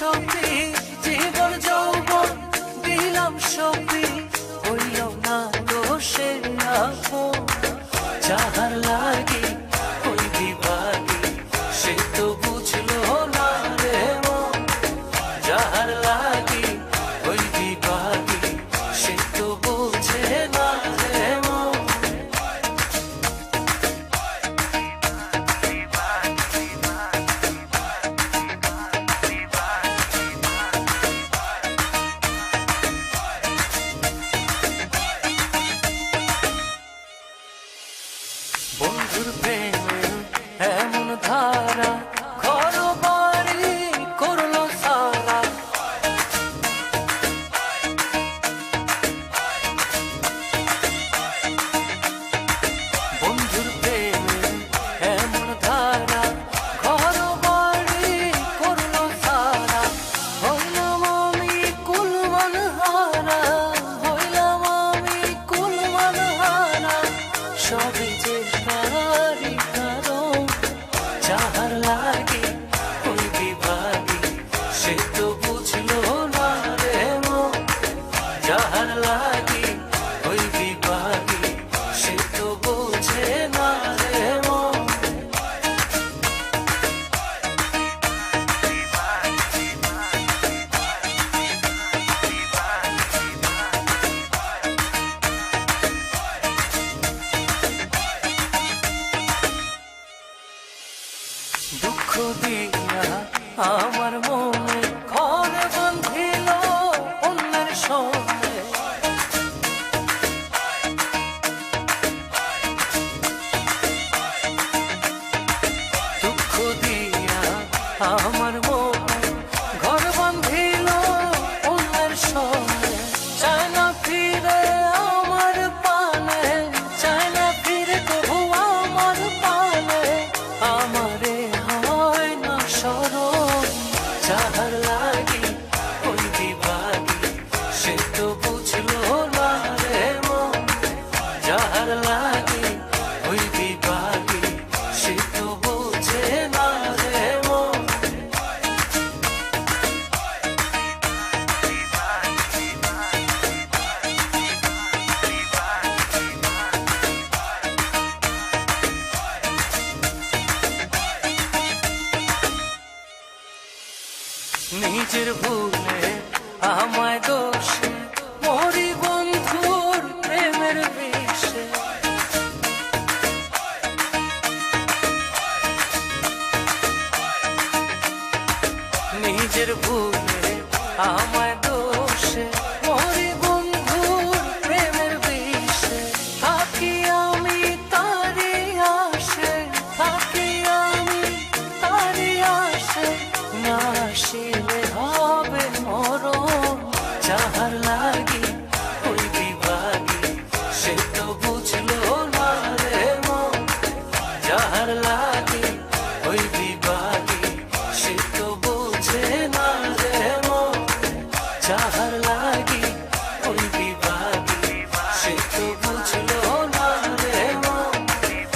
সপি জীবন যৌবন দিলাম সপি হইল না দোষে আপন যাহার লাগি ওই বিভাগী সে তো বুঝলো না রে মন যাহার লাগি ওই বিভাগী সে তো বুঝে না রে মন বন্ধুর প্রেমে এমন ধারা ঘর বাড়ি করলো সারা বন্ধুর প্রেমে এমন ধারা ঘর বাড়ি করলো সারা হইলাম আমি কুলমান হারা হইলাম আমি কুলমান হারা সবই যে তারি কারণ যাহার লাগে ওই বিভাগী সে তো বুঝলো না রে মন যাহার লাগে ওই বিভাগী সে তো বুঝে না রে মন দুঃখ দিয়া আমার মনে ঘর বাঁধিল অন্যের সঙ্গে দুঃখ দিয়া আমার মনে ঘর বাঁধিল অন্যের সঙ্গে চায় না ফিরে আমার পানে চায় না ফিরে তবু আমার পানে আমারে হয় না স্মরণ যাহার লাগি ওই বিভাগী সে তো বুঝলো না রে মন যাহার লাগি ওই বিভাগী সে তো বুঝে না রে মন নিজের ভুলে আমায় দোষে মরি বন্ধুর প্রেমের বিষে নিজের ভুলে আমায় দোষে মরি বন্ধুর প্রেমের বিষে থাকি আমি তারি আসে থাকি আমি তারি আসে না আসিলে হবে মরণ যাহার লাগি ওই বিভাগী সে তো বুঝলো না রে মন যাহার লাগি ওই বিভাগী সে তো বুঝে না রে মন যাহার লাগি ওই বিভাগী সে তো